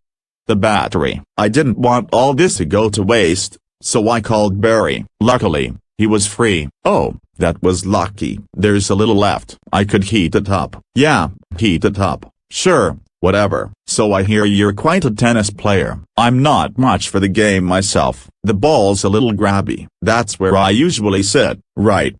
the battery. I didn't want all this to go to waste, so I called Barry. Luckily, he was free. Oh, that was lucky. There's a little left. I could heat it up. Yeah, heat it up. Sure, whatever. So I hear you're quite a tennis player. I'm not much for the game myself. The ball's a little grabby. That's where I usually sit. Right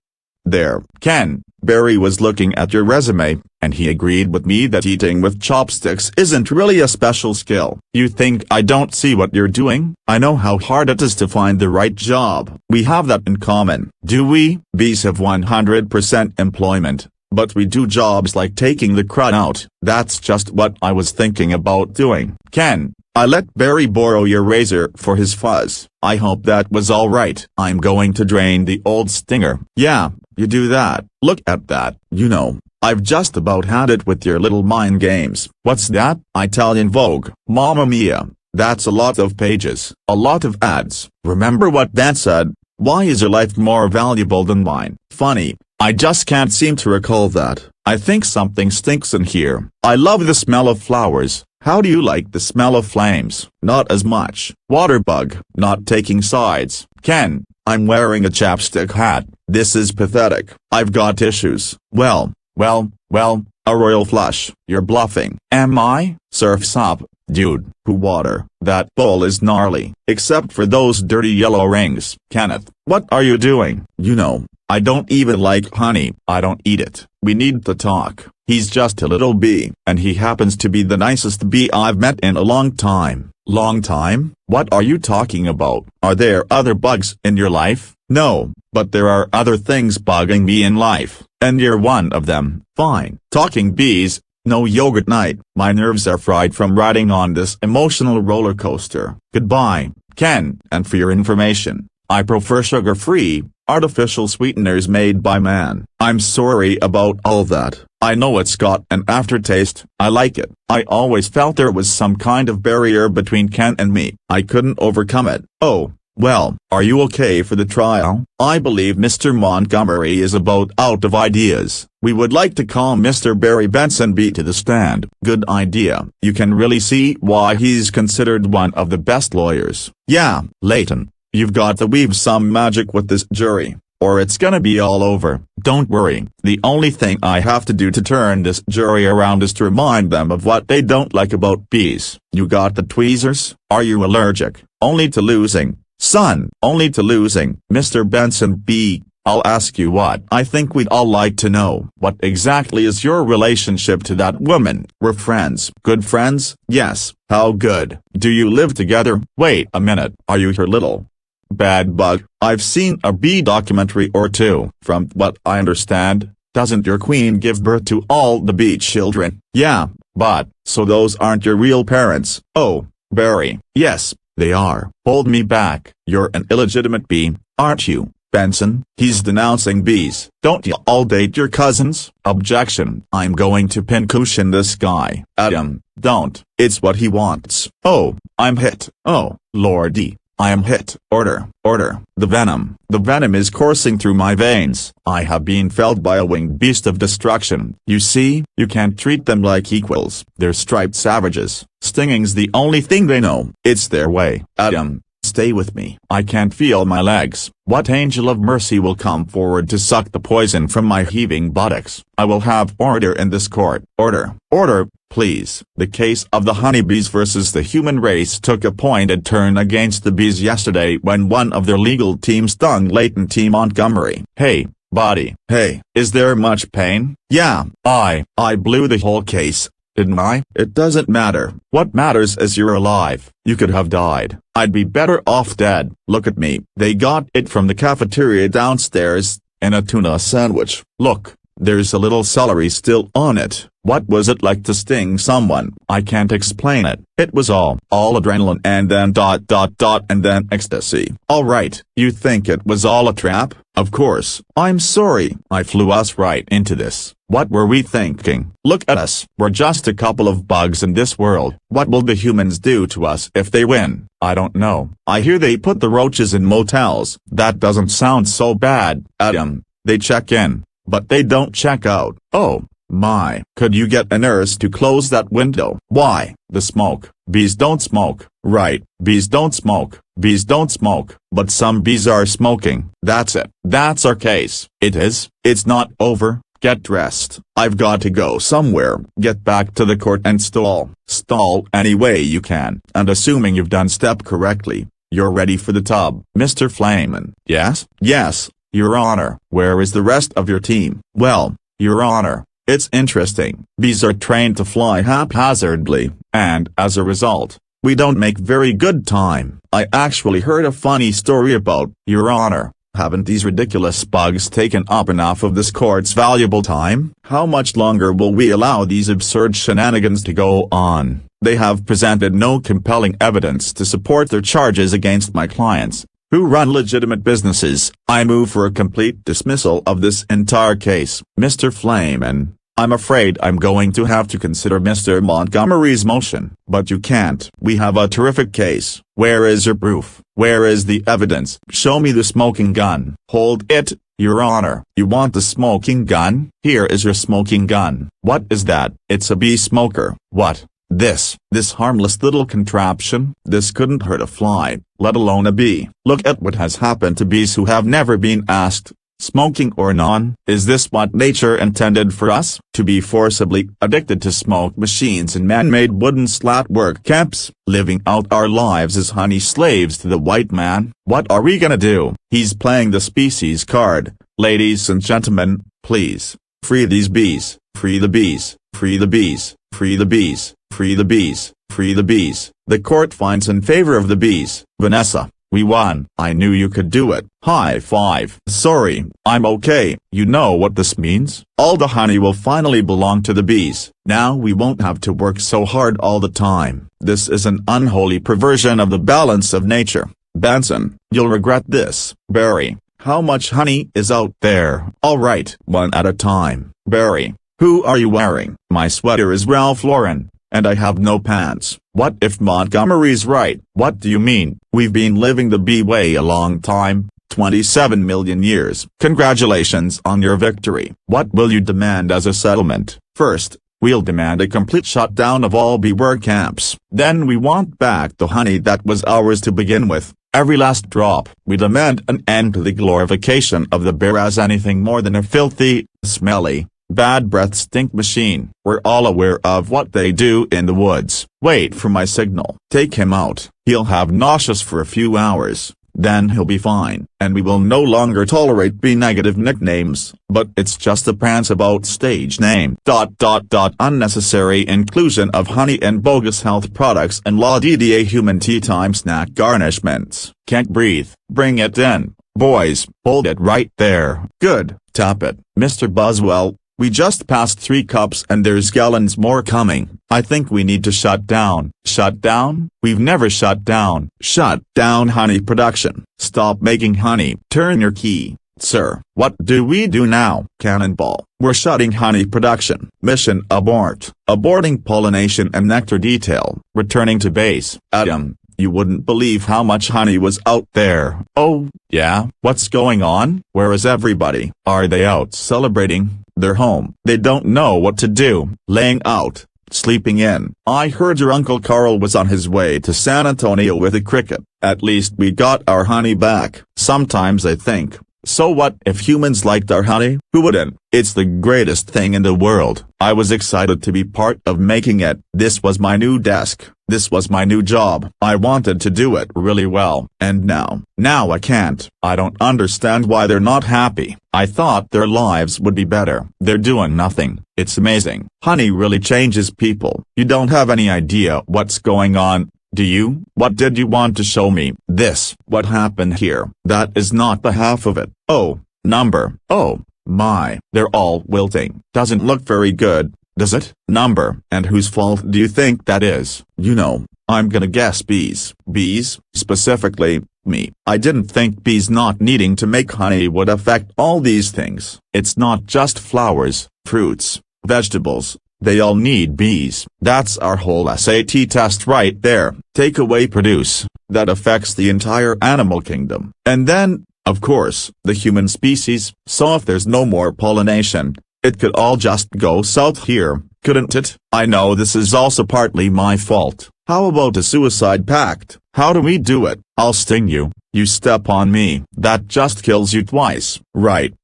there. Ken, Barry was looking at your resume, and he agreed with me that eating with chopsticks isn't really a special skill. You think I don't see what you're doing? I know how hard it is to find the right job. We have that in common. Do we? Bees have 100% employment, but we do jobs like taking the crud out. That's just what I was thinking about doing. Ken, I let Barry borrow your razor for his fuzz. I hope that was alright. I'm going to drain the old stinger. Yeah, you do that. Look at that. You know, I've just about had it with your little mind games. What's that? Italian Vogue. Mamma mia. That's a lot of pages. A lot of ads. Remember what Dan said? Why is your life more valuable than mine? Funny, I just can't seem to recall that. I think something stinks in here. I love the smell of flowers. How do you like the smell of flames? Not as much. Waterbug. Not taking sides. Ken, I'm wearing a chapstick hat. This is pathetic. I've got issues. Well, a royal flush. You're bluffing. Am I? Surf's up, dude. Who water? That bowl is gnarly. Except for those dirty yellow rings. Kenneth, what are you doing? You know, I don't even like honey. I don't eat it. We need to talk. He's just a little bee, and he happens to be the nicest bee I've met in a long time. Long time? What are you talking about? Are there other bugs in your life? No, but there are other things bugging me in life, and you're one of them. Fine. Talking bees, no yogurt night. My nerves are fried from riding on this emotional roller coaster. Goodbye, Ken. And for your information, I prefer sugar-free, artificial sweeteners made by man. I'm sorry about all that. I know it's got an aftertaste. I like it. I always felt there was some kind of barrier between Ken and me. I couldn't overcome it. Oh, well, are you okay for the trial? I believe Mr. Montgomery is about out of ideas. We would like to call Mr. Barry Benson B to the stand. Good idea. You can really see why he's considered one of the best lawyers. Yeah, Leighton, you've got to weave some magic with this jury, or it's gonna be all over. Don't worry, the only thing I have to do to turn this jury around is to remind them of what they don't like about bees. You got the tweezers? Are you allergic? Only to losing. Son, only to losing. Mr. Benson B., I'll ask you what I think we'd all like to know. What exactly is your relationship to that woman? We're friends. Good friends? Yes. How good? Do you live together? Wait a minute. Are you her little bad bug? I've seen a bee documentary or two. From what I understand, doesn't your queen give birth to all the bee children? Yeah, but, so those aren't your real parents? Oh, Barry. Yes, they are. Hold me back. You're an illegitimate bee, aren't you, Benson? He's denouncing bees. Don't you all date your cousins? Objection. I'm going to pincushion this guy. Adam, don't. It's what he wants. Oh, I'm hit. Oh, lordy. I am hit. Order. Order. The venom is coursing through my veins. I have been felled by a winged beast of destruction. You see, you can't treat them like equals. They're striped savages. Stinging's the only thing they know. It's their way. Adam, stay with me. I can't feel my legs. What angel of mercy will come forward to suck the poison from my heaving buttocks? I will have order in this court. Order. Order. Please. The case of the honeybees versus the human race took a pointed turn against the bees yesterday when one of their legal team stung Leighton T. Montgomery. Hey, buddy. Hey, is there much pain? Yeah, I blew the whole case, didn't I? It doesn't matter. What matters is you're alive. You could have died. I'd be better off dead. Look at me. They got it from the cafeteria downstairs, in a tuna sandwich. Look, there's a little celery still on it. What was it like to sting someone? I can't explain it. It was all adrenaline and then ... and then ecstasy. Alright, you think it was all a trap? Of course. I'm sorry. I flew us right into this. What were we thinking? Look at us. We're just a couple of bugs in this world. What will the humans do to us if they win? I don't know. I hear they put the roaches in motels. That doesn't sound so bad, Adam. They check in, but they don't check out. Oh. my. Could you get a nurse to close that window? Why? The smoke. Bees don't smoke. Right, bees don't smoke. Bees don't smoke. But some bees are smoking. That's it. That's our case. It is. It's not over. Get dressed. I've got to go somewhere. Get back to the court and stall. Stall any way you can. And assuming you've done step correctly, you're ready for the tub. Mr. Flamin. Yes? Yes, Your Honor. Where is the rest of your team? Well, Your Honor, it's interesting. Bees are trained to fly haphazardly, and as a result, we don't make very good time. I actually heard a funny story about, Your Honor. Haven't these ridiculous bugs taken up enough of this court's valuable time? How much longer will we allow these absurd shenanigans to go on? They have presented no compelling evidence to support their charges against my clients, who run legitimate businesses. I move for a complete dismissal of this entire case. Mr. Flamin, I'm afraid I'm going to have to consider Mr. Montgomery's motion. But you can't. We have a terrific case. Where is your proof? Where is the evidence? Show me the smoking gun. Hold it, Your Honor. You want the smoking gun? Here is your smoking gun. What is that? It's a bee smoker. What? This harmless little contraption? This couldn't hurt a fly, let alone a bee. Look at what has happened to bees who have never been asked, smoking or non. Is this what nature intended for us? To be forcibly addicted to smoke machines in man-made wooden slat work camps, living out our lives as honey slaves to the white man? What are we gonna do? He's playing the species card. Ladies and gentlemen, please, free these bees, free the bees, free the bees, free the bees, free the bees, free the bees. The court finds in favor of the bees. Vanessa, we won. I knew you could do it. High five. Sorry, I'm okay. You know what this means? All the honey will finally belong to the bees. Now we won't have to work so hard all the time. This is an unholy perversion of the balance of nature. Benson, you'll regret this. Barry, how much honey is out there? All right, one at a time. Barry, who are you wearing? My sweater is Ralph Lauren, and I have no pants. What if Montgomery's right? What do you mean? We've been living the bee way a long time, 27 million years. Congratulations on your victory. What will you demand as a settlement? First, we'll demand a complete shutdown of all bee work camps. Then we want back the honey that was ours to begin with, every last drop. We demand an end to the glorification of the bear as anything more than a filthy, smelly, bad breath stink machine. We're all aware of what they do in the woods. Wait for my signal. Take him out. He'll have nauseous for a few hours. Then he'll be fine. And we will no longer tolerate B-negative nicknames. But it's just a pants about stage name. Unnecessary inclusion of honey and bogus health products and La DDA human tea time snack garnishments. Can't breathe. Bring it in. Boys, hold it right there. Good. Tap it. Mr. Buswell, we just passed 3 cups and there's gallons more coming. I think we need to shut down. Shut down? We've never shut down. Shut down honey production. Stop making honey. Turn your key, sir. What do we do now? Cannonball. We're shutting honey production. Mission abort. Aborting pollination and nectar detail. Returning to base. Adam, you wouldn't believe how much honey was out there. Oh, yeah? What's going on? Where is everybody? Are they out celebrating? They're home. They don't know what to do. Laying out. Sleeping in. I heard your Uncle Carl was on his way to San Antonio with a cricket. At least we got our honey back. Sometimes I think, so what if humans liked our honey? Who wouldn't? It's the greatest thing in the world. I was excited to be part of making it. This was my new desk. This was my new job. I wanted to do it really well. And now I can't. I don't understand why they're not happy. I thought their lives would be better. They're doing nothing. It's amazing. Honey really changes people. You don't have any idea what's going on, do you? What did you want to show me? This. What happened here? That is not the half of it. Oh, number. Oh, my. They're all wilting. Doesn't look very good, does it? Number. And whose fault do you think that is? You know, I'm gonna guess bees. Bees? Specifically, me. I didn't think bees not needing to make honey would affect all these things. It's not just flowers, fruits, vegetables. They all need bees. That's our whole SAT test right there. Take away produce. That affects the entire animal kingdom. And then, of course, the human species. So if there's no more pollination, It could all just go south here, couldn't it? I know this is also partly my fault. How about a suicide pact? How do we do it? I'll sting you, you step on me. That just kills you twice. Right.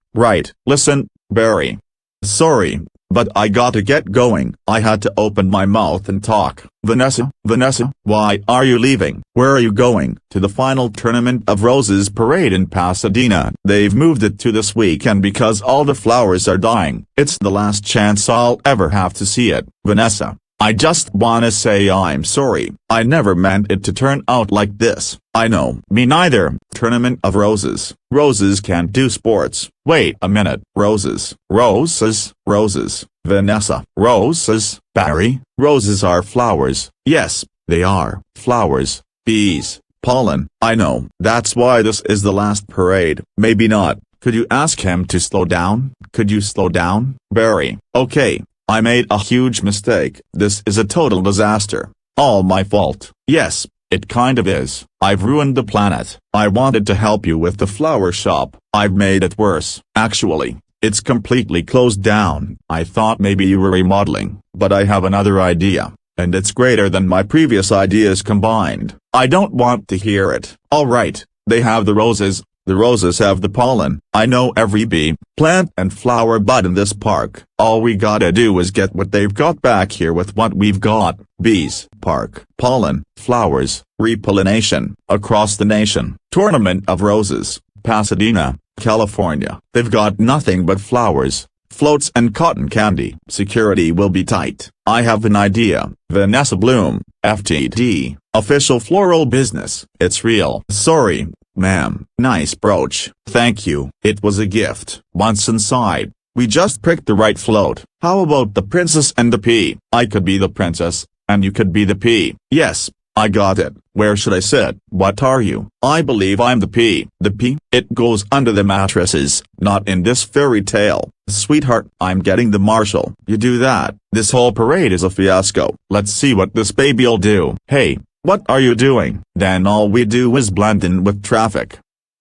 Listen, Barry. Sorry, but I gotta get going. I had to open my mouth and talk. Vanessa, why are you leaving? Where are you going? To the final Tournament of Roses parade in Pasadena. They've moved it to this weekend because all the flowers are dying. It's the last chance I'll ever have to see it. Vanessa, I just wanna say I'm sorry. I never meant it to turn out like this. I know. Me neither. Tournament of Roses. Roses can't do sports. Wait a minute. Roses. Vanessa. Roses. Barry. Roses are flowers. Yes, they are. Flowers. Bees. Pollen. I know. That's why this is the last parade. Maybe not. Could you ask him to slow down? Could you slow down, Barry? Okay. I made a huge mistake. This is a total disaster. All my fault. Yes, it kind of is. I've ruined the planet. I wanted to help you with the flower shop. I've made it worse. Actually, it's completely closed down. I thought maybe you were remodeling, but I have another idea, and it's greater than my previous ideas combined. I don't want to hear it. All right, they have the roses. The roses have the pollen. I know every bee, plant and flower bud in this park. All we gotta do is get what they've got back here with what we've got. Bees, park, pollen, flowers, repollination, across the nation. Tournament of Roses, Pasadena, California. They've got nothing but flowers, floats and cotton candy. Security will be tight. I have an idea. Vanessa Bloom, FTD, official floral business. It's real. Sorry, ma'am. Nice brooch. Thank you. It was a gift. Once inside, we just picked the right float. How about the princess and the pea? I could be the princess, and you could be the pea. Yes, I got it. Where should I sit? What are you? I believe I'm the pea. The pea? It goes under the mattresses. Not in this fairy tale. Sweetheart, I'm getting the marshal. You do that. This whole parade is a fiasco. Let's see what this baby'll do. Hey, what are you doing? Then all we do is blend in with traffic,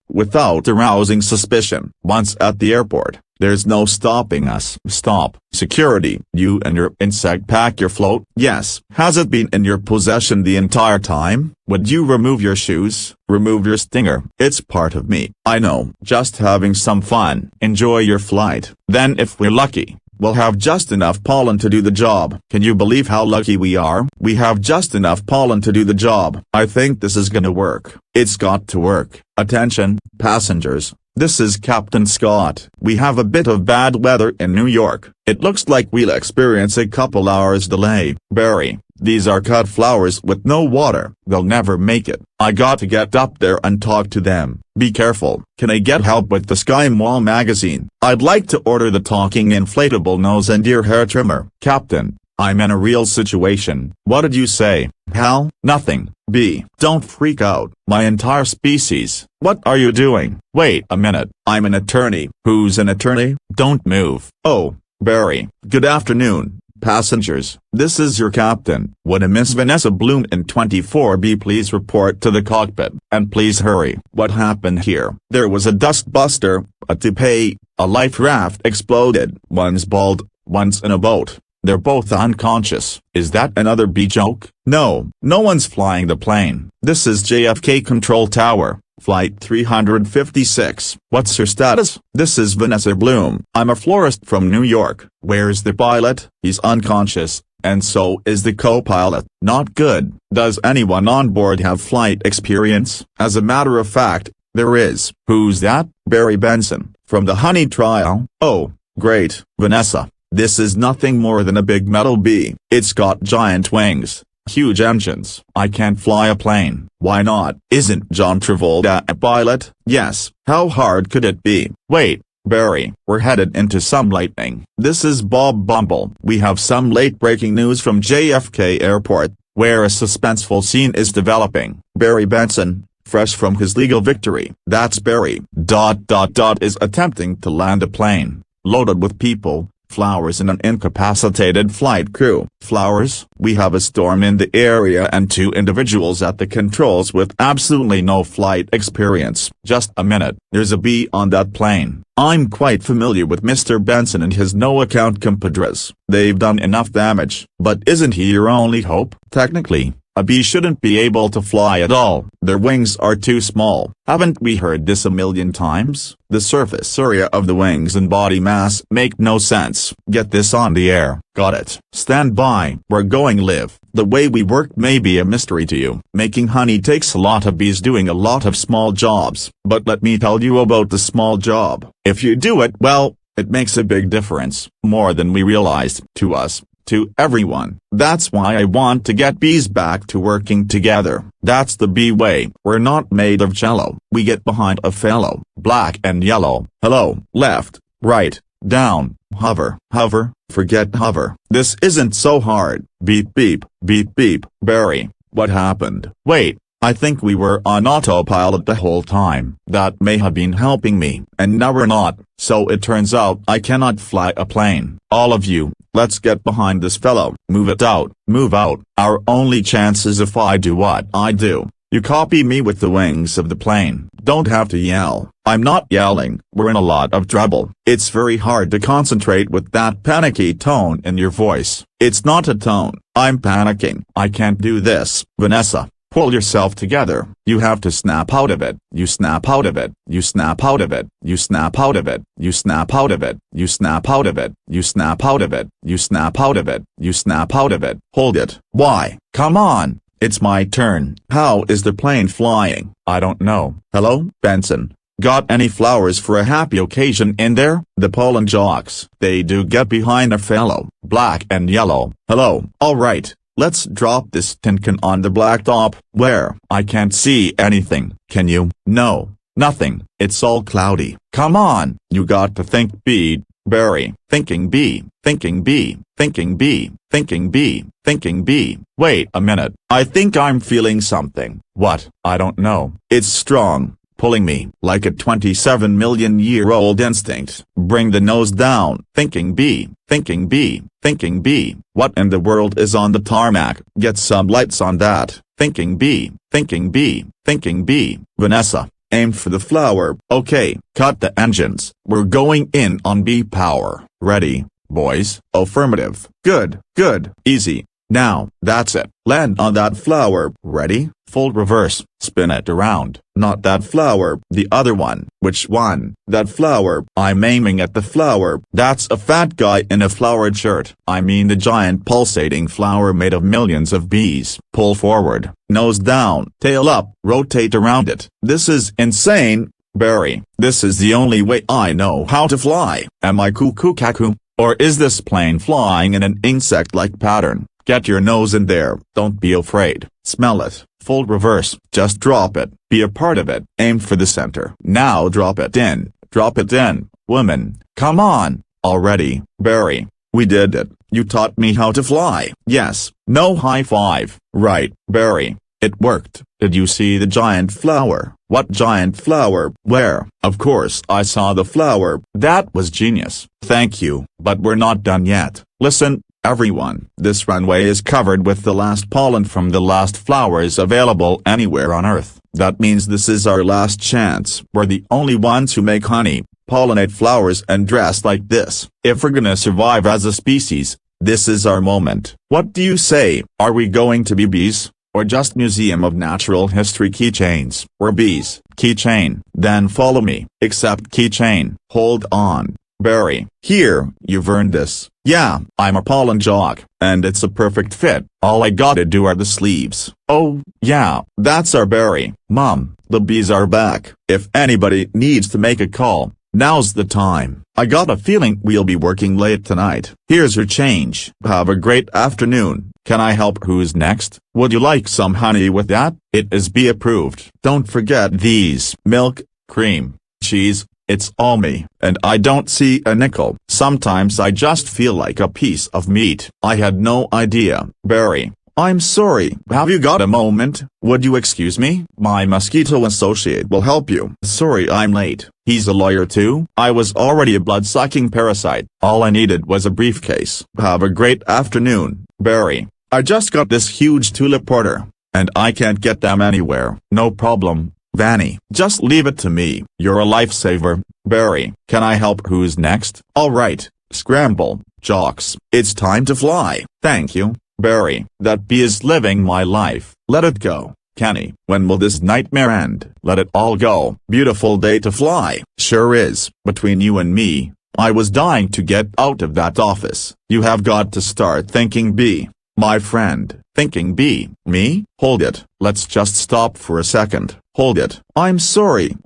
without arousing suspicion. Once at the airport, there's no stopping us. Stop. Security. You and your insect pack your float? Yes. Has it been in your possession the entire time? Would you remove your shoes? Remove your stinger. It's part of me. I know. Just having some fun. Enjoy your flight. Then if we're lucky, we'll have just enough pollen to do the job. Can you believe how lucky we are? We have just enough pollen to do the job. I think this is gonna work. It's got to work. Attention, passengers. This is Captain Scott. We have a bit of bad weather in New York. It looks like we'll experience a couple hours delay. Barry, these are cut flowers with no water. They'll never make it. I got to get up there and talk to them. Be careful. Can I get help with the Sky Mall magazine? I'd like to order the talking inflatable nose and ear hair trimmer. Captain, I'm in a real situation. What did you say, Hal? Nothing. B. Don't freak out. My entire species. What are you doing? Wait a minute. I'm an attorney. Who's an attorney? Don't move. Oh, Barry. Good afternoon, passengers. This is your captain. Would a Miss Vanessa Bloom in 24B please report to the cockpit? And please hurry. What happened here? There was a dust buster, a toupee, a life raft exploded. One's bald, one's in a boat. They're both unconscious. Is that another B joke? No, no one's flying the plane. This is JFK Control Tower, Flight 356. What's your status? This is Vanessa Bloom. I'm a florist from New York. Where's the pilot? He's unconscious, and so is the co-pilot. Not good. Does anyone on board have flight experience? As a matter of fact, there is. Who's that? Barry Benson, from the Honey Trial. Oh, great. Vanessa. This is nothing more than a big metal bee. It's got giant wings, huge engines. I can't fly a plane. Why not? Isn't John Travolta a pilot? Yes. How hard could it be? Wait, Barry, we're headed into some lightning. This is Bob Bumble. We have some late-breaking news from JFK Airport, where a suspenseful scene is developing. Barry Benson, fresh from his legal victory. That's Barry. Is attempting to land a plane, loaded with people, Flowers and an incapacitated flight crew. Flowers, we have a storm in the area and 2 individuals at the controls with absolutely no flight experience. Just a minute, there's a bee on that plane. I'm quite familiar with Mr. Benson and his no-account compadres. They've done enough damage. But isn't he your only hope? Technically, a bee shouldn't be able to fly at all. Their wings are too small. Haven't we heard this a million times? The surface area of the wings and body mass make no sense. Get this on the air. Got it. Stand by. We're going live. The way we work may be a mystery to you. Making honey takes a lot of bees doing a lot of small jobs. But let me tell you about the small job. If you do it well, it makes a big difference. More than we realized. To us. To everyone. That's why I want to get bees back to working together. That's the bee way. We're not made of jello. We get behind a fellow. Black and yellow. Hello. Left. Right. Down. Hover. Hover. Forget hover. This isn't so hard. Beep beep. Beep beep. Barry. What happened? Wait. I think we were on autopilot the whole time. That may have been helping me. And now we're not. So it turns out I cannot fly a plane. All of you, let's get behind this fellow. Move it out. Move out. Our only chance is if I do what I do. You copy me with the wings of the plane. Don't have to yell. I'm not yelling. We're in a lot of trouble. It's very hard to concentrate with that panicky tone in your voice. It's not a tone. I'm panicking. I can't do this. Vanessa. Pull yourself together. You have to snap out of it. You snap out of it. You snap out of it. You snap out of it. You snap out of it. You snap out of it. You snap out of it. You snap out of it. You snap out of it. Hold it. Why? Come on. It's my turn. How is the plane flying? I don't know. Hello, Benson. Got any flowers for a happy occasion in there? The pollen jocks. They do get behind a fellow. Black and yellow. Hello. All right. Let's drop this tin can on the blacktop. Where? I can't see anything. Can you? No. Nothing. It's all cloudy. Come on. You got to think bee. Barry. Thinking bee. Thinking bee. Thinking bee. Thinking bee. Thinking bee. Wait a minute. I think I'm feeling something. What? I don't know. It's strong. Pulling me, like a 27-million-year-old instinct. Bring the nose down. Thinking bee. Thinking bee. Thinking bee. What in the world is on the tarmac? Get some lights on that. Thinking bee. Thinking bee. Thinking bee. Vanessa, aim for the flower. Okay, cut the engines. We're going in on bee power. Ready, boys? Affirmative. Good, good. Easy. Now, that's it. Land on that flower. Ready? Full reverse. Spin it around. Not that flower. The other one. Which one? That flower. I'm aiming at the flower. That's a fat guy in a flowered shirt. I mean the giant pulsating flower made of millions of bees. Pull forward. Nose down. Tail up. Rotate around it. This is insane. Barry, this is the only way I know how to fly. Am I cuckoo cackoo? Or is this plane flying in an insect-like pattern? Get your nose in there. Don't be afraid. Smell it. Full reverse. Just drop it. Be a part of it. Aim for the center. Now drop it in. Drop it in. Woman, come on. Already. Barry, we did it. You taught me how to fly. Yes. No high five. Right, Barry. It worked. Did you see the giant flower? What giant flower? Where? Of course I saw the flower. That was genius. Thank you. But we're not done yet. Listen, everyone. This runway is covered with the last pollen from the last flowers available anywhere on Earth. That means this is our last chance. We're the only ones who make honey, pollinate flowers and dress like this. If we're gonna survive as a species, this is our moment. What do you say? Are we going to be bees? Or just Museum of Natural History keychains? We're bees. Keychain. Then follow me. Accept keychain. Hold on. Barry. Here, you've earned this. Yeah, I'm a pollen jock, and it's a perfect fit. All I gotta do are the sleeves. Oh, yeah, that's our Barry. Mom, the bees are back. If anybody needs to make a call, now's the time. I got a feeling we'll be working late tonight. Here's your change. Have a great afternoon. Can I help? Who's next? Would you like some honey with that? It is bee approved. Don't forget these. Milk, cream, cheese. It's all me, and I don't see a nickel. Sometimes I just feel like a piece of meat. I had no idea. Barry, I'm sorry. Have you got a moment? Would you excuse me? My mosquito associate will help you. Sorry I'm late. He's a lawyer too? I was already a blood-sucking parasite. All I needed was a briefcase. Have a great afternoon, Barry. I just got this huge tulip order, and I can't get them anywhere. No problem, Vanny. Just leave it to me. You're a lifesaver, Barry. Can I help? Who's next? Alright, scramble, jocks. It's time to fly. Thank you, Barry. That bee is living my life. Let it go. Kenny, when will this nightmare end? Let it all go. Beautiful day to fly. Sure is. Between you and me, I was dying to get out of that office. You have got to start thinking bee. My friend, thinking bee. Me? Hold it. Let's just stop for a second. Hold it. I'm sorry.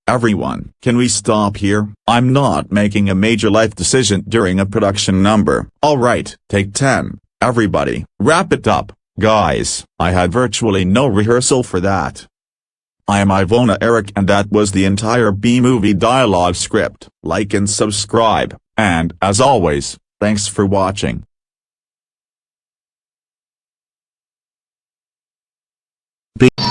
Everyone. Can we stop here? I'm not making a major life decision during a production number. Alright, take 10. Everybody, wrap it up. Guys, I had virtually no rehearsal for that. I am IVONA Eric and that was the entire B-movie dialogue script. Like and subscribe, and as always, thanks for watching.
Peace.